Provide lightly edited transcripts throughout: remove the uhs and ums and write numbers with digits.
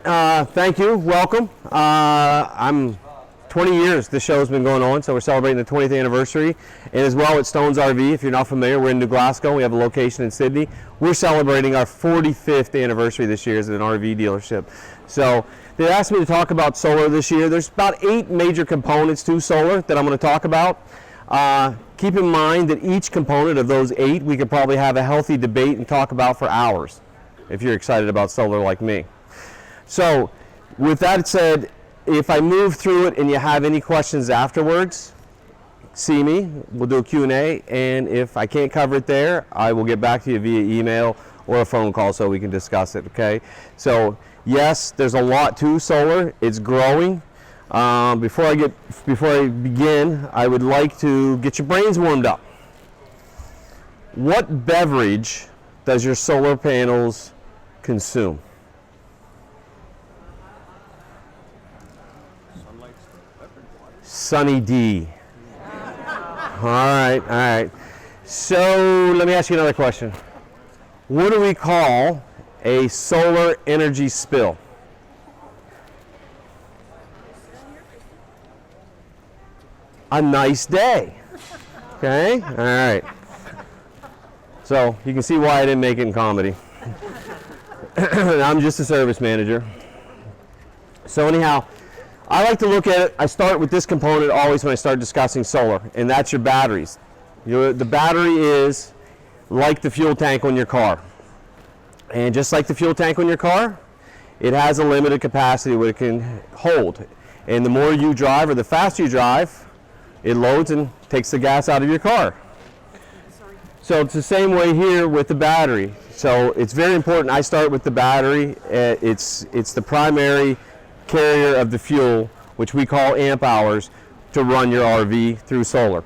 Thank you. Welcome. I'm 20 years this show's been going on, so we're celebrating the 20th anniversary. And as well at Stone's RV, if you're not familiar, we're in New Glasgow. We have a location in Sydney. We're celebrating our 45th anniversary this year as an RV dealership. So they asked me to talk about solar this year. There's about 8 major components to solar that I'm going to talk about. Keep in mind that each component of those 8 we could probably have a healthy debate and talk about for hours if you're excited about solar like me. So with that said, if I move through it and you have any questions afterwards, see me. We'll do a Q&A, and if I can't cover it there, I will get back to you via email or a phone call so we can discuss it, okay? So yes, there's a lot to solar. It's growing. Before I begin, I would like to get your brains warmed up. What beverage does your solar panels consume? Sunny D. All right. So let me ask you another question. What do we call a solar energy spill? A nice day. Okay? All right. So you can see why I didn't make it in comedy. I'm just a service manager. So anyhow, I like to look at it, I start with this component always when I start discussing solar, and that's your batteries. The battery is like the fuel tank on your car. And just like the fuel tank on your car, it has a limited capacity what it can hold. And the more you drive, or the faster you drive, it loads and takes the gas out of your car. So it's the same way here with the battery. So it's very important I start with the battery. It's the primary carrier of the fuel, which we call amp hours, to run your RV through solar.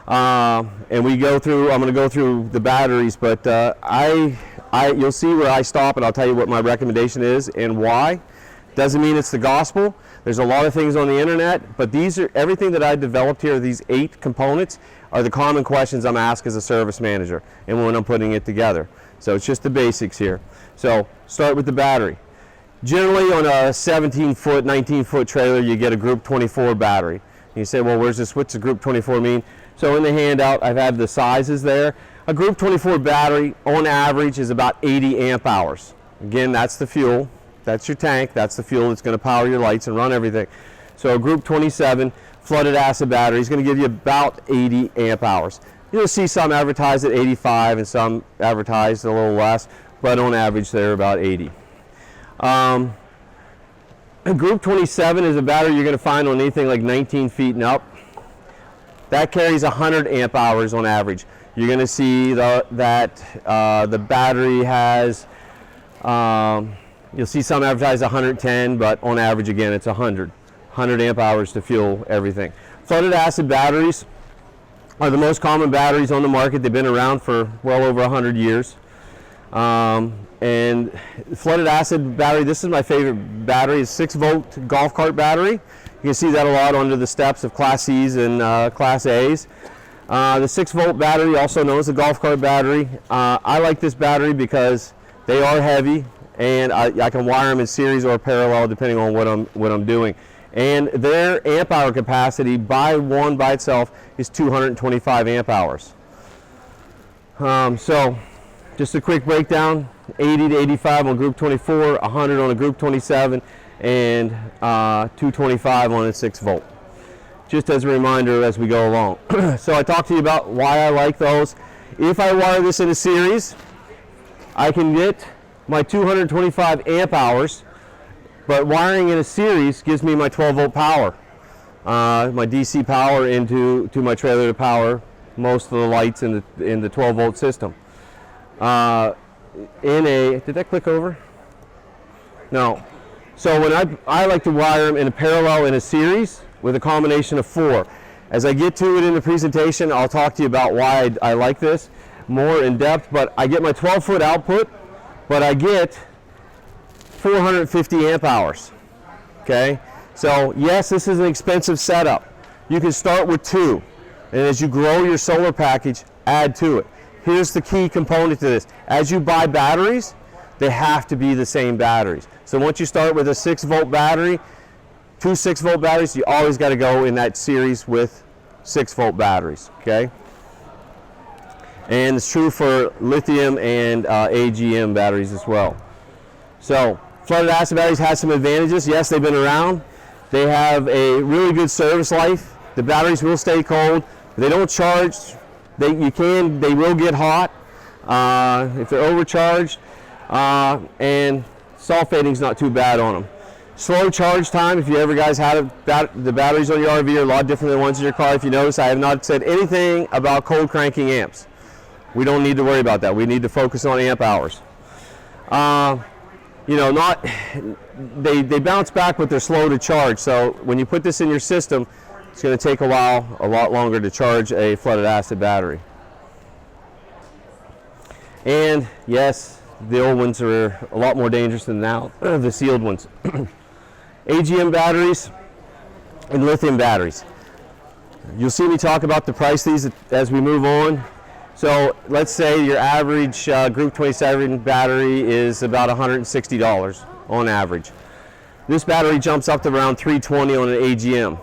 And I'm going to go through the batteries, but you'll see where I stop, and I'll tell you what my recommendation is and why. Doesn't mean it's the gospel. There's a lot of things on the internet, but everything that I developed here, these 8 components, are the common questions I'm asked as a service manager and when I'm putting it together. So it's just the basics here. So start with the battery. Generally on a 17-foot, 19-foot trailer, you get a Group 24 battery. And you say, well, what's a Group 24 mean? So in the handout, I've had the sizes there. A Group 24 battery, on average, is about 80 amp hours. Again, that's the fuel. That's your tank. That's the fuel that's going to power your lights and run everything. So a Group 27 flooded acid battery is going to give you about 80 amp hours. You'll see some advertised at 85 and some advertised a little less, but on average, they're about 80. A Group 27 is a battery you're going to find on anything like 19 feet and up. That carries 100 amp hours on average. You're going to see that the battery has, you'll see some advertised 110, but on average, again, it's 100 amp hours to fuel everything. Flooded acid batteries are the most common batteries on the market. They've been around for well over 100 years. And flooded acid battery, this is my favorite battery, is 6-volt golf cart battery. You can see that a lot under the steps of Class C's and Class A's. The 6-volt battery, also known as the golf cart battery, I like this battery because they are heavy, and I can wire them in series or parallel depending on what I'm doing. And their amp hour capacity by itself is 225 amp hours. So just a quick breakdown. 80 to 85 on Group 24, 100 on a Group 27, and 225 on a 6-volt. Just as a reminder as we go along. So I talked to you about why I like those. If I wire this in a series, I can get my 225 amp hours, but wiring in a series gives me my 12-volt power, my DC power into my trailer to power most of the lights in the 12-volt system. Did that click over? No. So when I like to wire them in a parallel in a series with a combination of 4. As I get to it in the presentation, I'll talk to you about why I like this more in depth, but I get my 12-foot output, but I get 450 amp hours. Okay? So yes, this is an expensive setup. You can start with 2, and as you grow your solar package, add to it. Here's the key component to this. As you buy batteries, They have to be the same batteries. So once you start with a 6-volt battery, 2 6-volt batteries, you always got to go in that series with 6-volt batteries, okay? And it's true for lithium and AGM batteries as well. So flooded acid batteries have some advantages. Yes, they've been around. They have a really good service life. The batteries will stay cold. They don't charge. They will get hot if they're overcharged. And sulfating's not too bad on them. Slow charge time, if you ever guys had the batteries on your RV are a lot different than the ones in your car. If you notice, I have not said anything about cold cranking amps. We don't need to worry about that. We need to focus on amp hours. You know, they bounce back, but they're slow to charge. So when you put this in your system, it's going to take a lot longer to charge a flooded acid battery. And yes, the old ones are a lot more dangerous than now, the sealed ones. AGM batteries and lithium batteries. You'll see me talk about the price of these as we move on. So let's say your average Group 27 battery is about $160 on average. This battery jumps up to around $320 on an AGM.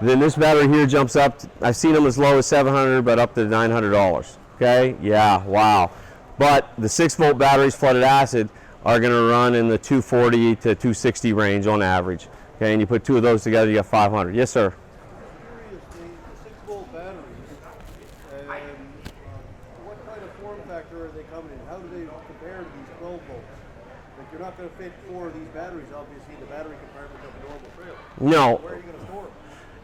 Then this battery here jumps up, I've seen them as low as $700, but up to $900. Okay, yeah, wow. But the 6-volt batteries, flooded acid, are going to run in the 240 to 260 range on average. Okay, and you put two of those together, you get 500. Yes, sir. Curiously, the 6-volt batteries, what kind of form factor are they coming in? How do they compare to these 12 volts? Like, you're not going to fit 4 of these batteries, obviously, in the battery compartment of a normal trailer. No. Where are you going to store them?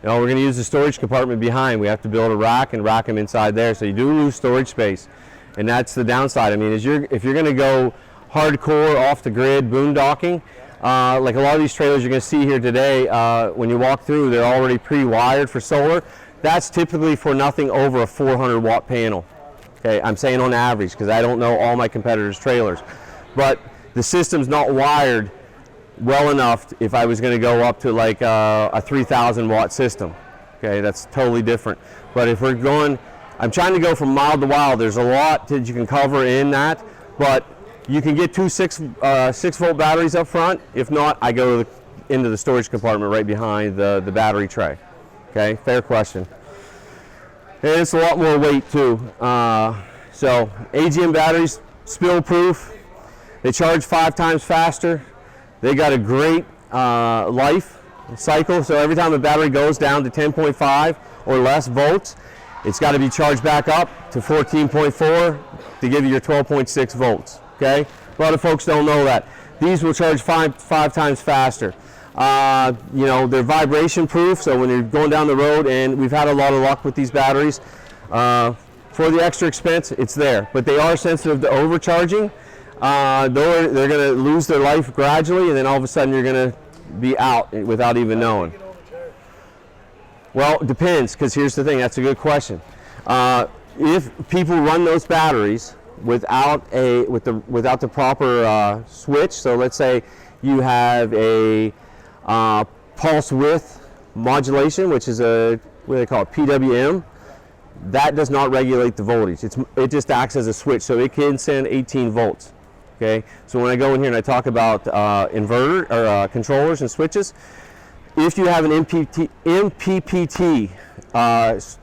No, we're going to use the storage compartment behind. We have to build a rack and rack them inside there, so you do lose storage space. And that's the downside. I mean, if you're going to go hardcore, off the grid, boondocking, like a lot of these trailers you're going to see here today, when you walk through, they're already pre-wired for solar. That's typically for nothing over a 400 watt panel. Okay, I'm saying on average because I don't know all my competitors' trailers. But the system's not wired well enough if I was going to go up to like a 3,000 watt system. Okay, that's totally different. But if we're going, I'm trying to go from mild to wild. There's a lot that you can cover in that, but you can get two 6-volt batteries up front. If not, I go into the storage compartment right behind the battery tray. Okay, fair question. And it's a lot more weight too. So AGM batteries, spill proof. They charge 5 times faster. They got a great life cycle. So every time a battery goes down to 10.5 or less volts, it's got to be charged back up to 14.4 to give you your 12.6 volts. Okay, a lot of folks don't know that. These will charge five times faster. You know, they're vibration proof, so when you're going down the road, and we've had a lot of luck with these batteries, for the extra expense, it's there. But they are sensitive to overcharging. They're going to lose their life gradually, and then all of a sudden you're going to be out without even knowing. Well, it depends, because here's the thing, that's a good question. If people run those batteries without the proper switch, so let's say you have a pulse width modulation, which is what they call it, PWM, that does not regulate the voltage. It just acts as a switch, so it can send 18 volts. Okay, so when I go in here and I talk about inverter or controllers and switches, if you have an MPPT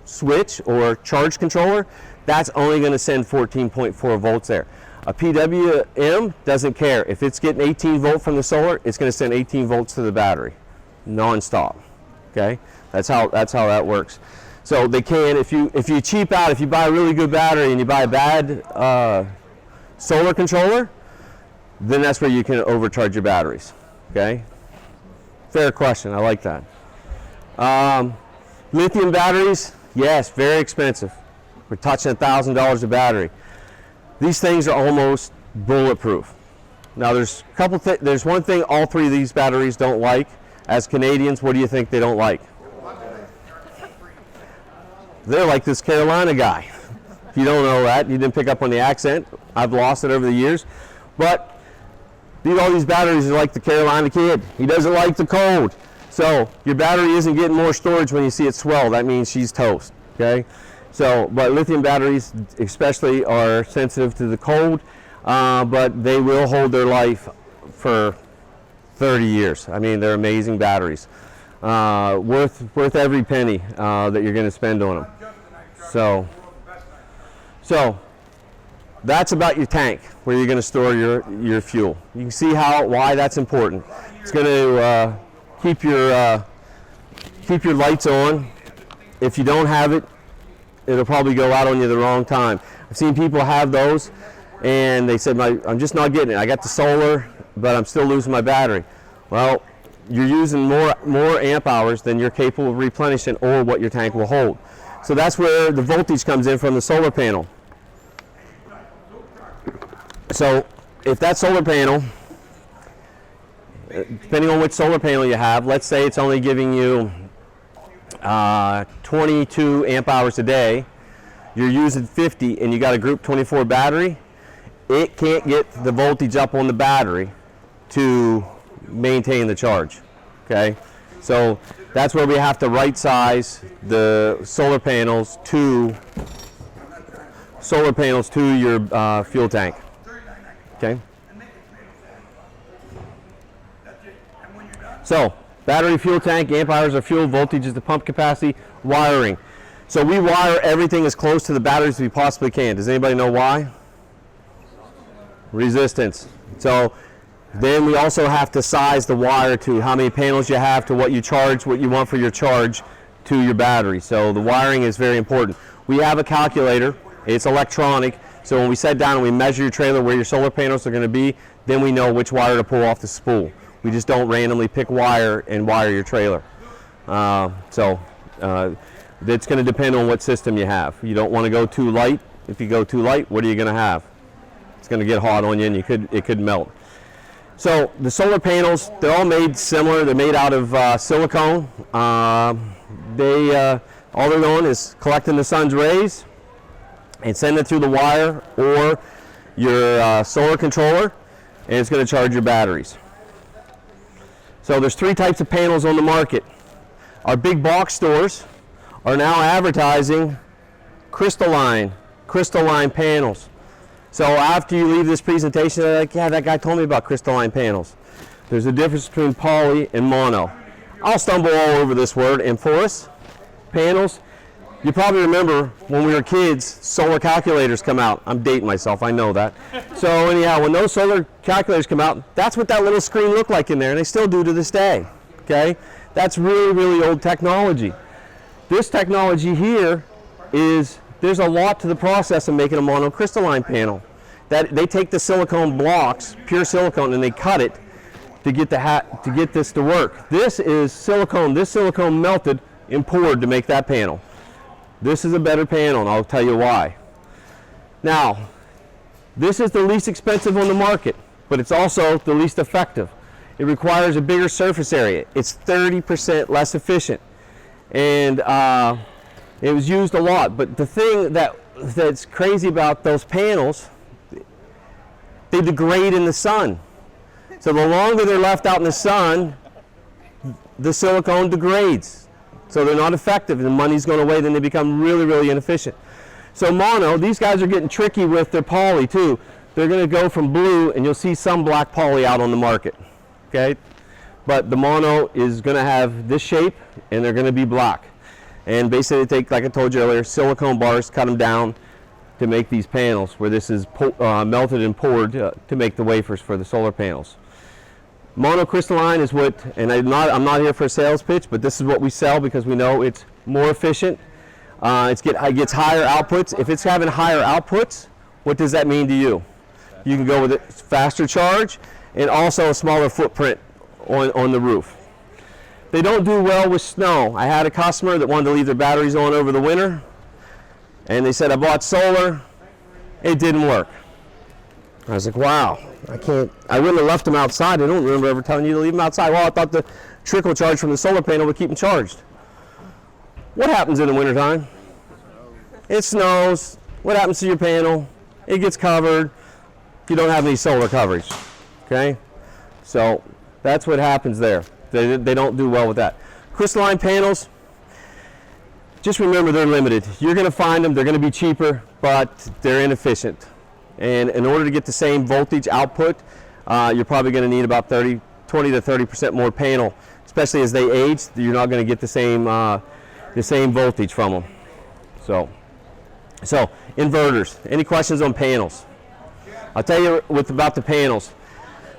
switch or charge controller, that's only going to send 14.4 volts there. A PWM doesn't care. If it's getting 18 volt from the solar, it's going to send 18 volts to the battery, non-stop. Okay, that's how that works. So they can, if you cheap out, if you buy a really good battery and you buy a bad solar controller, then that's where you can overcharge your batteries. Okay, fair question. I like that. Lithium batteries, yes, very expensive. We're touching $1,000 a battery. These things are almost bulletproof. Now there's one thing all 3 of these batteries don't like. As Canadians, what do you think they don't like? They're like this Carolina guy. If you don't know that, you didn't pick up on the accent. I've lost it over the years. But all these batteries are like the Carolina kid. He doesn't like the cold. So your battery isn't getting more storage when you see it swell. That means she's toast. Okay? So, but lithium batteries especially are sensitive to the cold. but they will hold their life for 30 years. I mean, they're amazing batteries. Worth every penny that you're going to spend on them. So that's about your tank, where you're going to store your fuel. You can see why that's important. It's going to keep your lights on. If you don't have it, it'll probably go out on you the wrong time. I've seen people have those, and they said, I'm just not getting it. I got the solar, but I'm still losing my battery. Well, you're using more amp hours than you're capable of replenishing or what your tank will hold. So that's where the voltage comes in from the solar panel. So if that solar panel, depending on which solar panel you have, let's say it's only giving you 22 amp hours a day, you're using 50 and you got a group 24 battery, it can't get the voltage up on the battery to maintain the charge. Okay, so that's where we have to right size the solar panels to your fuel tank. Okay, so battery, fuel tank, amp hours of fuel, voltage is the pump capacity, wiring. So we wire everything as close to the batteries as we possibly can. Does anybody know why? Resistance. So then we also have to size the wire to how many panels you have, to what you charge, what you want for your charge to your battery. So the wiring is very important. We have a calculator. It's electronic. So when we sit down and we measure your trailer where your solar panels are going to be, then we know which wire to pull off the spool. We just don't randomly pick wire and wire your trailer. It's going to depend on what system you have. You don't want to go too light. If you go too light, what are you going to have? It's going to get hot on you, and it could melt. So the solar panels, they're all made similar. They're made out of silicone. All they're doing is collecting the sun's rays and sending it through the wire or your solar controller, and it's going to charge your batteries. So there's 3 types of panels on the market. Our big box stores are now advertising crystalline panels. So after you leave this presentation, they're like, yeah, that guy told me about crystalline panels. There's a difference between poly and mono. I'll stumble all over this word. Amorphous panels. You probably remember when we were kids, solar calculators come out. I'm dating myself, I know that. So anyhow, when those solar calculators come out, that's what that little screen looked like in there, and they still do to this day. Okay? That's really, really old technology. This technology here is, there's a lot to the process of making a monocrystalline panel. That they take the silicone blocks, pure silicone, and they cut it to get this to work. This is silicone. This silicone melted and poured to make that panel. This is a better panel, and I'll tell you why. Now, this is the least expensive on the market, but it's also the least effective. It requires a bigger surface area. It's 30% less efficient, and it was used a lot. But the thing that's crazy about those panels, they degrade in the sun. So the longer they're left out in the sun, the silicone degrades. So they're not effective, and the money's going away, then they become really, really inefficient. So mono, these guys are getting tricky with their poly too. They're going to go from blue, and you'll see some black poly out on the market. Okay? But the mono is going to have this shape, and they're going to be black. And basically they take, like I told you earlier, silicone bars, cut them down to make these panels, where this is melted and poured to make the wafers for the solar panels. Monocrystalline is what, and I'm not here for a sales pitch, but this is what we sell because we know it's more efficient. It gets higher outputs. If it's having higher outputs, what does that mean to you? You can go with a faster charge and also a smaller footprint on the roof. They don't do well with snow. I had a customer that wanted to leave their batteries on over the winter, and they said, I bought solar, it didn't work. I was like, wow, I wouldn't have left them outside. I don't remember ever telling you to leave them outside. Well, I thought the trickle charge from the solar panel would keep them charged. What happens in the wintertime? It snows. What happens to your panel? It gets covered. You don't have any solar coverage. Okay? So that's what happens there. They don't do well with that. Crystalline panels, just remember they're limited. You're going to find them. They're going to be cheaper, but they're inefficient. And in order to get the same voltage output, you're probably going to need about 20 to 30% more panel. Especially as they age, you're not going to get the same voltage from them. So inverters. Any questions on panels? I'll tell you about the panels.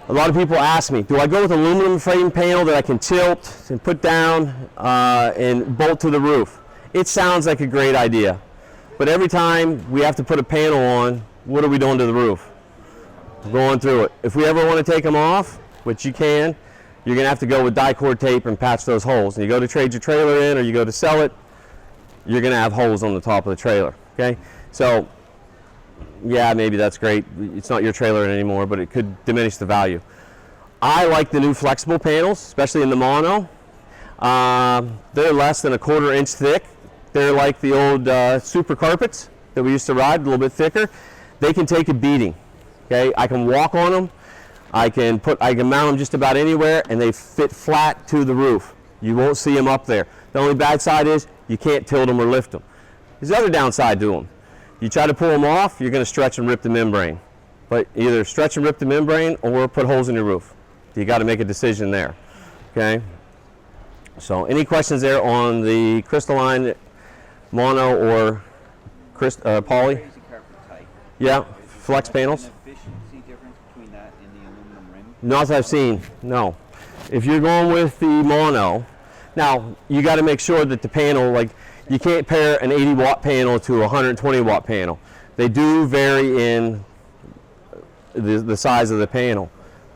A lot of people ask me, do I go with aluminum frame panel that I can tilt and put down and bolt to the roof? It sounds like a great idea, but every time we have to put a panel on, what are we doing to the roof? We're going through it. If we ever want to take them off, which you can, you're going to have to go with die-cord tape and patch those holes. And you go to trade your trailer in or you go to sell it, you're going to have holes on the top of the trailer. Okay, so yeah, maybe that's great. It's not your trailer anymore, but it could diminish the value. I like the new flexible panels, especially in the mono. They're less than a 1/4 inch thick. They're like the old super carpets that we used to ride, a little bit thicker. They can take a beating. Okay, I can walk on them. I can mount them just about anywhere, and they fit flat to the roof. You won't see them up there. The only bad side is you can't tilt them or lift them. There's the other downside to them. You try to pull them off, you're going to stretch and rip the membrane. But either stretch and rip the membrane or put holes in your roof. You got to make a decision there. Okay. So any questions there on the crystalline, mono, or poly? Yeah, flex panels. Not that I've seen, no. If you're going with the mono, now you got to make sure that the panel, like, you can't pair an 80 watt panel to a 120 watt panel. They do vary in the size of the panel,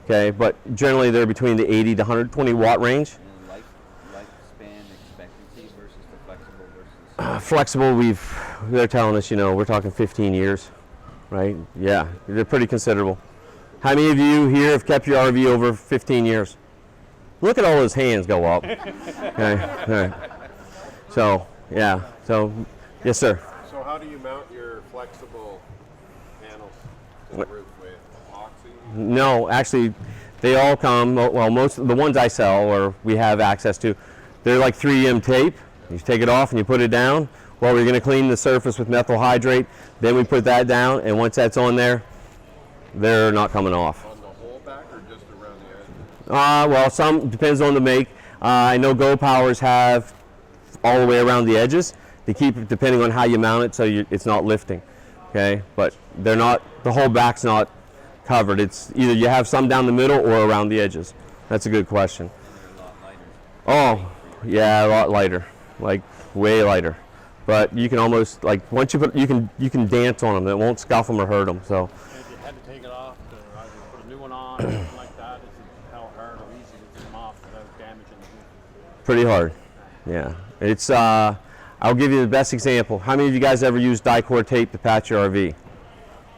okay? But generally they're between the 80 to 120 watt range. And lifespan expectancy versus the flexible versus? Flexible, they're telling us, we're talking 15 years, right? Yeah, they're pretty considerable. How many of you here have kept your RV over 15 years? Look at all those hands go up. Okay. All right. So, yeah. So, yes, sir. So how do you mount your flexible panels to the roof, with epoxy? No, actually, they all come, well, most of the ones I sell or we have access to, they're like 3M tape. You take it off and you put it down. Well, we're going to clean the surface with methyl hydrate. Then we put that down, and once that's on there, they're not coming off. On the whole back or just around the edges? Well, some depends on the make. I know Go Powers have all the way around the edges to keep it, depending on how you mount it, so it's not lifting. Okay, but they're not. The whole back's not covered. It's either you have some down the middle or around the edges. That's a good question. A lot lighter. Oh, yeah, a lot lighter, like way lighter. But you can almost, like, once you put, you can dance on them. It won't scuff them or hurt them. So. If you had to take it off to either put a new one on or something like that, is it how hard or easy to take them off without damaging the roof? Pretty hard. Yeah. It's I'll give you the best example. How many of you guys ever used die-cord tape to patch your RV? Did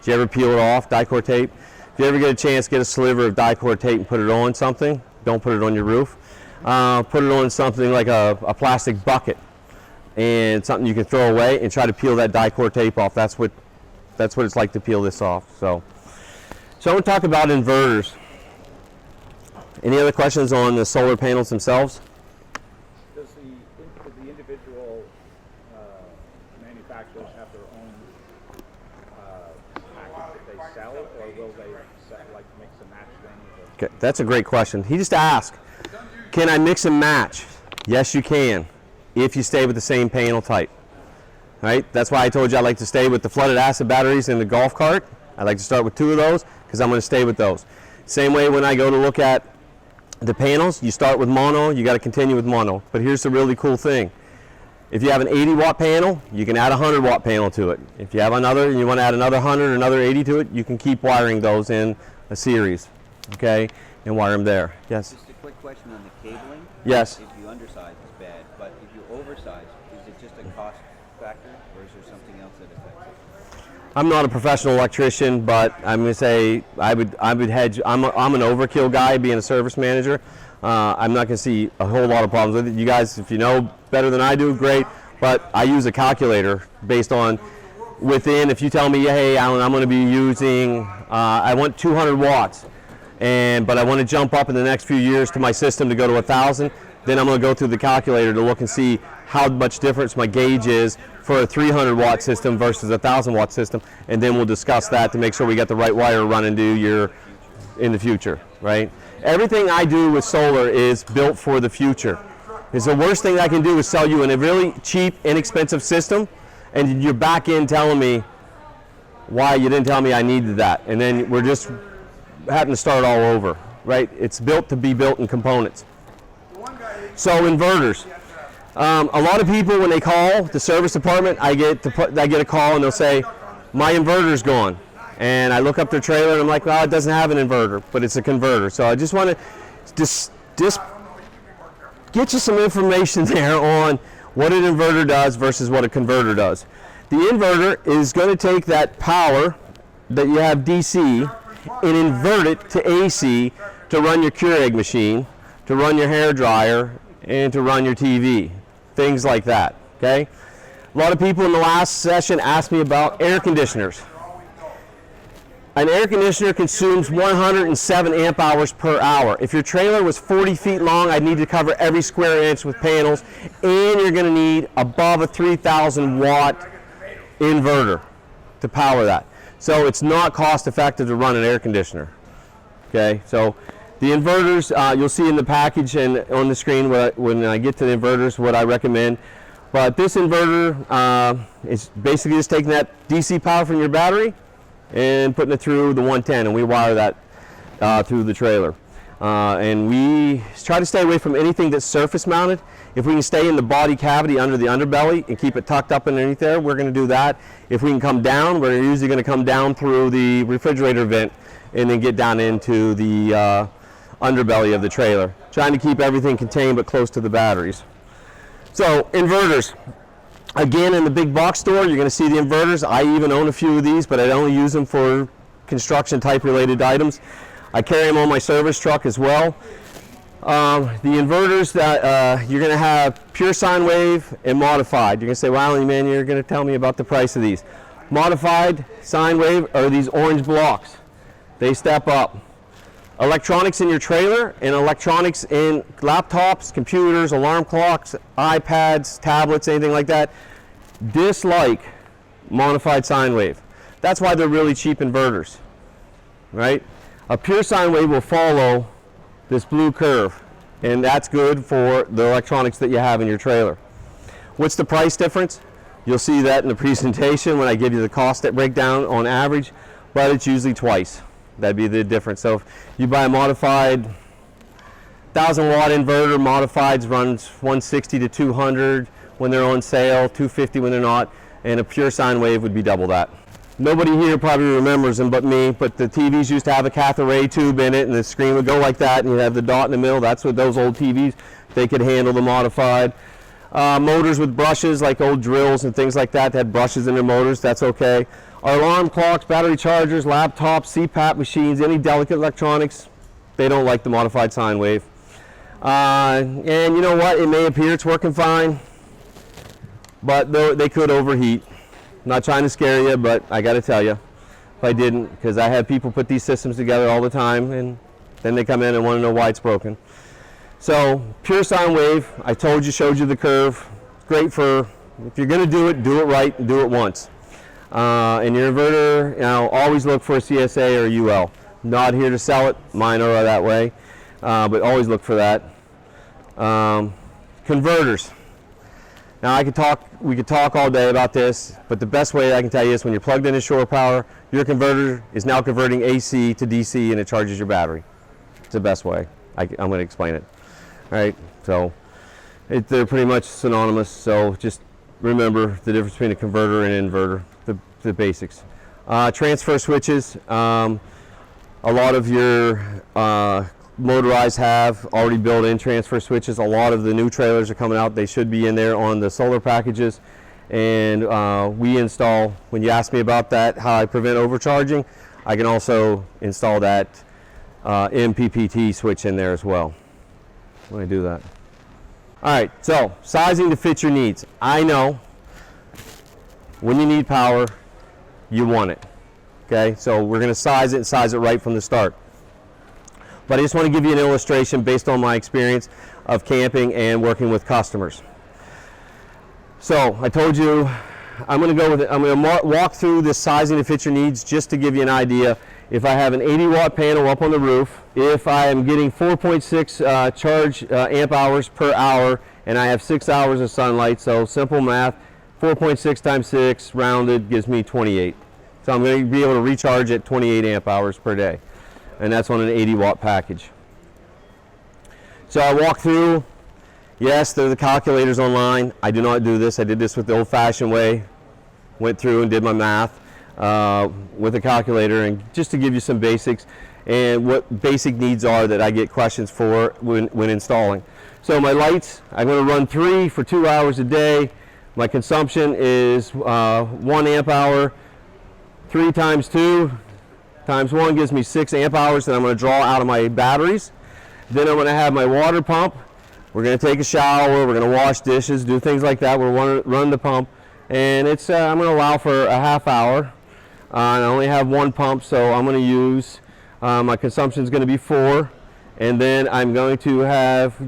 you ever peel it off, die-cord tape? If you ever get a chance, get a sliver of die-cord tape and put it on something. Don't put it on your roof. Put it on something like a plastic bucket and something you can throw away, and try to peel that die-cord tape off. That's what it's like to peel this off. So I want to talk about inverters. Any other questions on the solar panels themselves? Does the individual manufacturers have their own package that they sell, or will they like mix and match things? Okay, that's a great question. He just asked, can I mix and match? Yes, you can, if you stay with the same panel type. Right? That's why I told you I like to stay with the flooded acid batteries in the golf cart. I like to start with 2 of those because I'm going to stay with those. Same way when I go to look at the panels, you start with mono, you got to continue with mono. But here's the really cool thing. If you have an 80 watt panel, you can add a 100 watt panel to it. If you have another and you want to add another 100, another 80 to it, you can keep wiring those in a series, okay, and wire them there. Yes? Just a quick question on the cabling. Yes. If you undersize, it's bad, but if you oversize, is it just a cost factor, or is there something else that affects it? I'm not a professional electrician, but I'm going to say I would hedge. I'm an overkill guy, being a service manager. I'm not going to see a whole lot of problems with it. You guys, if you know better than I do, great. But I use a calculator based on within. If you tell me, hey, Alan, I'm going to be using, I want 200 watts, but I want to jump up in the next few years to my system to go to 1,000. Then I'm going to go through the calculator to look and see how much difference my gauge is for a 300 watt system versus a 1,000 watt system, and then we'll discuss that to make sure we got the right wire running to your in the future, right? Everything I do with solar is built for the future. It's the worst thing I can do is sell you in a really cheap, inexpensive system, and you're back in telling me why you didn't tell me I needed that, and then we're just having to start all over, right? It's built to be built in components. So inverters. A lot of people, when they call the service department, I get a call and they'll say, my inverter's gone. And I look up their trailer and I'm like, well, it doesn't have an inverter, but it's a converter. So I just want to just get you some information there on what an inverter does versus what a converter does. The inverter is going to take that power that you have DC and invert it to AC to run your Keurig machine, to run your hair dryer, and to run your TV, things like that, okay? A lot of people in the last session asked me about air conditioners. An air conditioner consumes 107 amp hours per hour. If your trailer was 40 feet long, I'd need to cover every square inch with panels, and you're going to need above a 3,000 watt inverter to power that. So it's not cost effective to run an air conditioner. Okay, so the inverters, you'll see in the package and on the screen when I get to the inverters what I recommend. But this inverter is basically just taking that DC power from your battery and putting it through the 110, and we wire that through the trailer. And we try to stay away from anything that's surface mounted. If we can stay in the body cavity under the underbelly and keep it tucked up underneath there, we're going to do that. If we can come down, we're usually going to come down through the refrigerator vent and then get down into the underbelly of the trailer, trying to keep everything contained but close to the batteries. So inverters. Again, in the big box store, you're going to see the inverters. I even own a few of these, but I only use them for construction type related items. I carry them on my service truck as well. The inverters that you're going to have pure sine wave and modified. You're going to say, well, man, you're going to tell me about the price of these. Modified sine wave are these orange blocks. They step up. Electronics in your trailer and electronics in laptops, computers, alarm clocks, iPads, tablets, anything like that, dislike modified sine wave. That's why they're really cheap inverters, right? A pure sine wave will follow this blue curve, and that's good for the electronics that you have in your trailer. What's the price difference? You'll see that in the presentation when I give you the cost breakdown on average, but it's usually twice. That'd be the difference. So if you buy a modified 1,000 watt inverter, modifieds runs 160 to 200 when they're on sale, 250 when they're not, and a pure sine wave would be double that. Nobody here probably remembers them but me, but the TVs used to have a cathode ray tube in it, and the screen would go like that, and you'd have the dot in the middle. That's what those old TVs, they could handle the modified. Motors with brushes, like old drills and things like that had brushes in their motors, that's okay. Our alarm clocks, battery chargers, laptops, CPAP machines, any delicate electronics, they don't like the modified sine wave. And you know what, it may appear it's working fine, but they could overheat. I'm not trying to scare you, but I got to tell you, if I didn't, because I have people put these systems together all the time, and then they come in and want to know why it's broken. So pure sine wave, I told you, showed you the curve. Great for, if you're going to do it right and do it once. And your inverter, you know, always look for a CSA or a UL. Not here to sell it, mine are that way, but always look for that. Converters. Now we could talk all day about this, but the best way I can tell you is when you're plugged into shore power, your converter is now converting AC to DC and it charges your battery. It's the best way. I'm going to explain it. All right, so they're pretty much synonymous, so just remember the difference between a converter and an inverter, the basics. Transfer switches, a lot of your motorized have already built in transfer switches. A lot of the new trailers are coming out, they should be in there on the solar packages, and we install, when you ask me about that, how I prevent overcharging, I can also install that MPPT switch in there as well when I do that. All right, so sizing to fit your needs. I know when you need power, you want it. Okay, so we're going to size it and size it right from the start. But I just want to give you an illustration based on my experience of camping and working with customers. So I told you I'm going to go with it. I'm going to walk through this sizing to fit your needs just to give you an idea. If I have an 80-watt panel up on the roof, if I am getting 4.6 charge amp hours per hour, and I have 6 hours of sunlight, so simple math, 4.6 times 6 rounded gives me 28. So I'm going to be able to recharge at 28 amp hours per day, and that's on an 80-watt package. So I walk through. Yes, there are the calculators online. I do not do this. I did this with the old-fashioned way. Went through and did my math with a calculator, and just to give you some basics and what basic needs are that I get questions for when installing. So my lights, I'm going to run 3 for 2 hours a day. My consumption is 1 amp hour. 3 times 2 times 1 gives me 6 amp hours that I'm going to draw out of my batteries. Then I'm going to have my water pump. We're going to take a shower, we're going to wash dishes, do things like that. We'll run the pump, and it's I'm going to allow for a half hour. And I only have 1 pump, so I'm going to use, my consumption is going to be 4. And then I'm going to have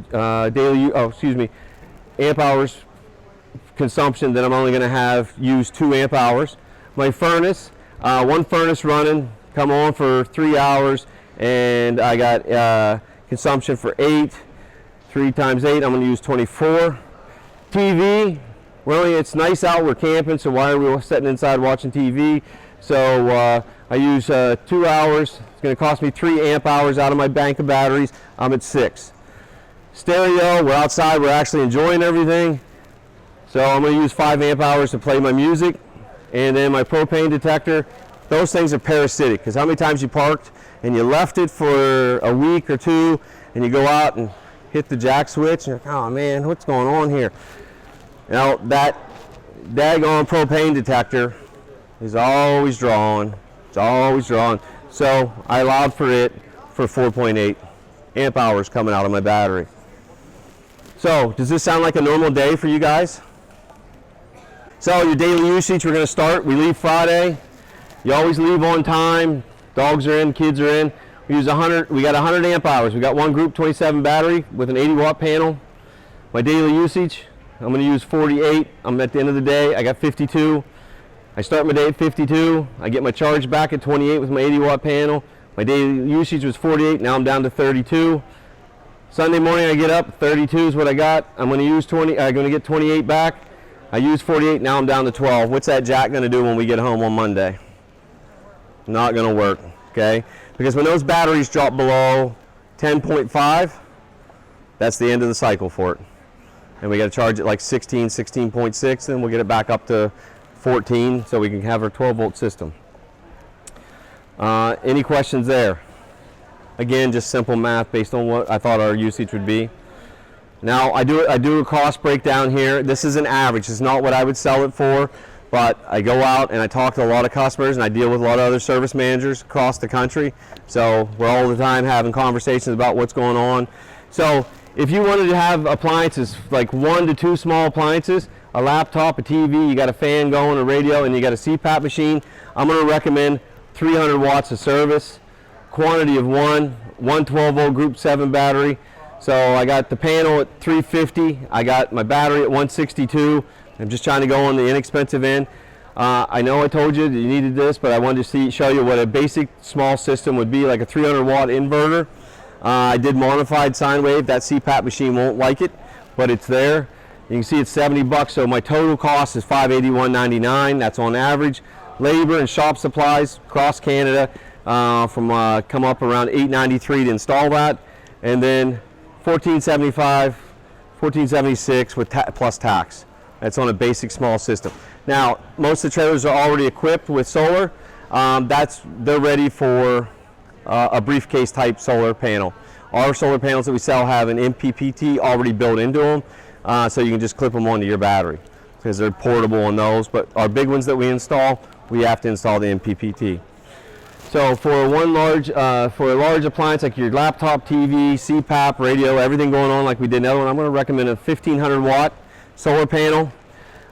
amp hours consumption that I'm only going to have use 2 amp hours. My furnace, 1 furnace running, come on for 3 hours, and I got consumption for 8. 3 times 8, I'm going to use 24. TV, it's nice out, we're camping, so why are we sitting inside watching TV? So I use 2 hours. It's going to cost me 3 amp hours out of my bank of batteries. I'm at 6. Stereo, we're outside, we're actually enjoying everything. So I'm going to use 5 amp hours to play my music. And then my propane detector, those things are parasitic, because how many times you parked and you left it for a week or 2, and you go out and hit the jack switch, and you're like, oh man, what's going on here? Now that daggone propane detector is always drawn. It's always drawn. So I allowed for it for 4.8 amp hours coming out of my battery. So does this sound like a normal day for you guys? So your daily usage, we're going to start. We leave Friday. You always leave on time. Dogs are in, kids are in. We use 100. We got 100 amp hours. We got one Group 27 battery with an 80-watt panel. My daily usage, I'm going to use 48. I'm at the end of the day. I got 52. I start my day at 52. I get my charge back at 28 with my 80-watt panel. My daily usage was 48. Now I'm down to 32. Sunday morning I get up. 32 is what I got. I'm going to use 20. I'm going to get 28 back. I use 48. Now I'm down to 12. What's that jack going to do when we get home on Monday? Not going to work. Okay. Because when those batteries drop below 10.5, that's the end of the cycle for it. And we got to charge it like 16, 16.6, and we'll get it back up to 14 so we can have our 12-volt system. Any questions there? Again, just simple math based on what I thought our usage would be. Now, I do a cost breakdown here. This is an average. It's not what I would sell it for. But I go out and I talk to a lot of customers, and I deal with a lot of other service managers across the country. So we're all the time having conversations about what's going on. So if you wanted to have appliances, like 1 to 2 small appliances, a laptop, a TV, you got a fan going, a radio, and you got a CPAP machine, I'm going to recommend 300 watts of service, quantity of 1 12-volt Group 7 battery. So I got the panel at 350. I got my battery at 162. I'm just trying to go on the inexpensive end. I know I told you that you needed this, but I wanted to show you what a basic small system would be, like a 300-watt inverter. I did modified sine wave. That CPAP machine won't like it, but it's there. You can see it's $70, so my total cost is $581.99. That's on average. Labor and shop supplies across Canada come up around $893 to install that, and then $1475, $1476 with plus tax. That's on a basic small system. Now, most of the trailers are already equipped with solar. They're ready for a briefcase type solar panel. Our solar panels that we sell have an MPPT already built into them, so you can just clip them onto your battery because they're portable on those. But our big ones that we install, we have to install the MPPT. So for a large appliance like your laptop, TV, CPAP, radio, everything going on like we did another one, I'm going to recommend a 1500 watt solar panel.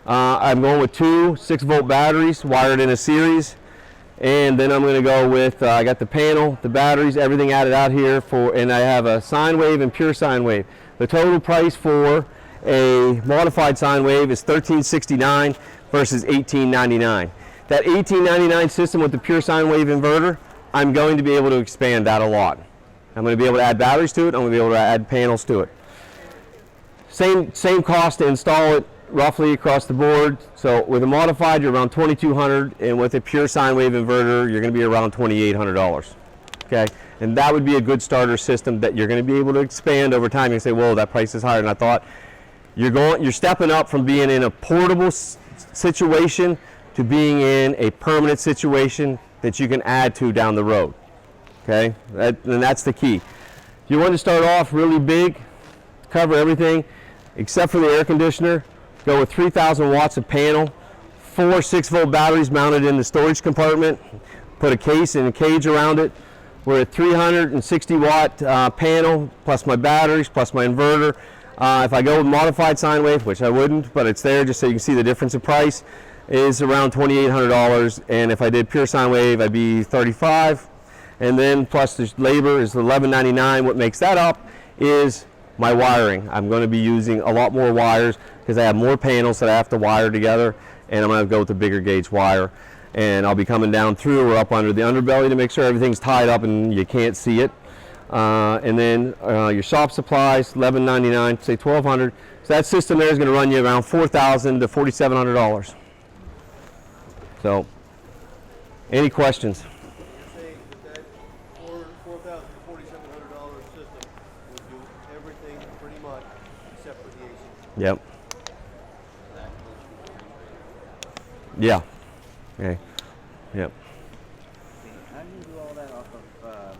I'm going with 2 6-volt batteries wired in a series, and then I'm going to go with I got the panel, the batteries, everything added out here and I have a sine wave and pure sine wave. The total price for a modified sine wave is $1369 versus $1899. That $1899 system with the pure sine wave inverter, I'm going to be able to expand that a lot. I'm going to be able to add batteries to it. I'm going to be able to add panels to it. Same cost to install it roughly across the board. So with a modified, you're around $2,200, and with a pure sine wave inverter, you're going to be around $2,800. Okay, and that would be a good starter system that you're going to be able to expand over time. You say, "Whoa, that price is higher than I thought." You're stepping up from being in a portable situation to being in a permanent situation that you can add to down the road. Okay, and that's the key. You want to start off really big, cover everything except for the air conditioner. Go with 3,000 watts of panel, 4 6-volt batteries mounted in the storage compartment. Put a case and a cage around it. We're at 360 watt panel plus my batteries plus my inverter. If I go with modified sine wave, which I wouldn't, but it's there just so you can see the difference in price, is around $2,800. And if I did pure sine wave, I'd be $35. And then plus the labor is $11.99. What makes that up is my wiring. I'm going to be using a lot more wires because I have more panels that I have to wire together, and I'm going to go with the bigger gauge wire. And I'll be coming down through or up under the underbelly to make sure everything's tied up and you can't see it. And then your shop supplies, $11.99, say $1,200. So that system there is going to run you around $4,000 to $4,700. So, any questions? You're saying that $4,000 to $4,700 system would do everything pretty much except for the AC. Yep. Yeah. Okay. Yep. How do you do all that off of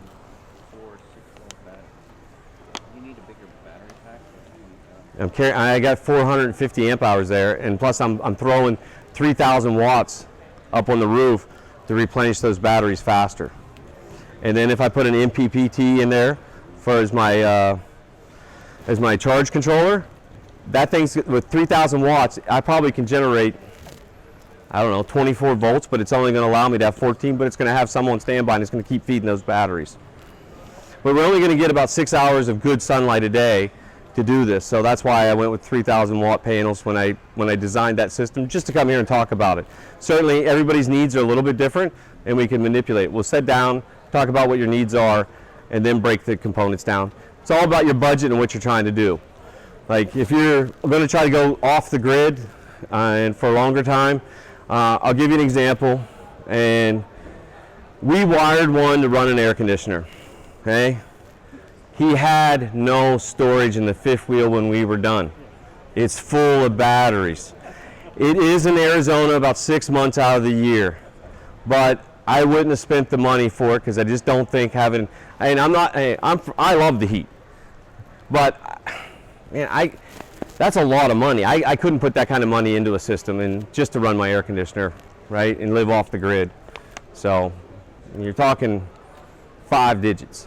4 6-volt batteries? You need a bigger battery pack? I got 450 amp hours there, and plus I'm throwing 3,000 watts up on the roof to replenish those batteries faster. And then if I put an MPPT in there for as my charge controller, that thing's with 3,000 watts. I probably can generate, I don't know, 24 volts, but it's only going to allow me to have 14, but it's going to have some on standby and it's going to keep feeding those batteries. But we're only going to get about 6 hours of good sunlight a day to do this, so that's why I went with 3,000 watt panels when I designed that system, just to come here and talk about it. Certainly everybody's needs are a little bit different and we can manipulate. We'll sit down, talk about what your needs are, and then break the components down. It's all about your budget and what you're trying to do. Like if you're going to try to go off the grid and for a longer time, I'll give you an example. And we wired one to run an air conditioner. Okay, he had no storage in the fifth wheel when we were done. It's full of batteries. It is in Arizona about 6 months out of the year, but I wouldn't have spent the money for it because I just don't think having. I mean, I love the heat, but man, that's a lot of money. I couldn't put that kind of money into a system and just to run my air conditioner, right, and live off the grid. So you're talking 5 digits.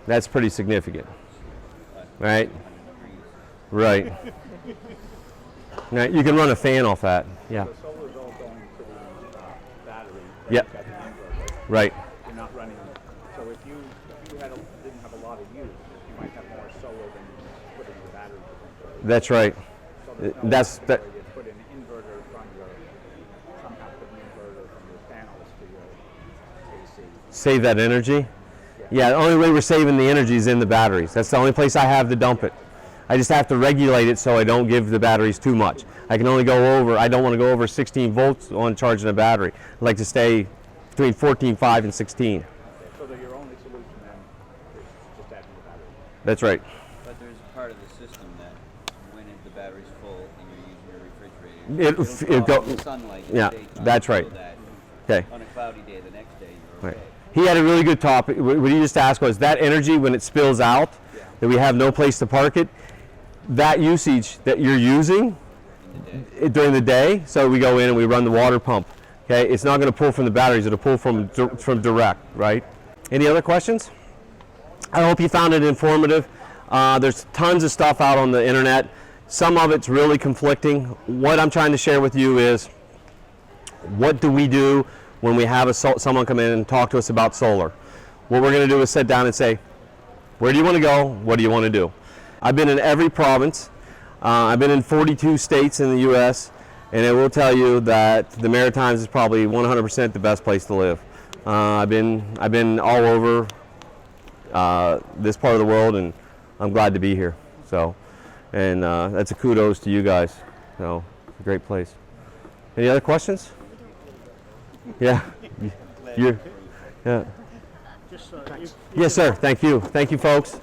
That's pretty significant, right? Right. Now you can run a fan off that. Yeah. The solar's all going to the battery. Yep. Got the inverter. Right. You're not running. So if you didn't have a lot of use, you might have more solar than putting the battery. That's right. So there's no That's option that. where you put an inverter from somehow put an inverter from your panels to your AC. Save that energy. Yeah, the only way we're saving the energy is in the batteries. That's the only place I have to dump it. I just have to regulate it so I don't give the batteries too much. I can only go over, I don't want to go over 16 volts on charging a battery. I like to stay between 14.5 and 16. So that your only solution then is just adding the battery. That's right. But there's a part of the system that when the battery's full and you're using your refrigerator, It'll draw the sunlight in yeah, the daytime that's right. so that Okay. on a cloudy day the next day you're Right. okay. He had a really good topic. What he just asked was that energy when it spills out, that we have no place to park it, that usage that you're using during the day, so we go in and we run the water pump. Okay, it's not going to pull from the batteries, it'll pull from direct, right? Any other questions? I hope you found it informative. There's tons of stuff out on the internet. Some of it's really conflicting. What I'm trying to share with you is what do we do when we have someone come in and talk to us about solar. What we're going to do is sit down and say, where do you want to go? What do you want to do? I've been in every province. I've been in 42 states in the U.S., and I will tell you that the Maritimes is probably 100% the best place to live. I've been all over this part of the world, and I'm glad to be here. So, and that's a kudos to you guys. So, it's a great place. Any other questions? Yeah. Yeah. Just, Yes, sir. Thank you. Thank you, folks.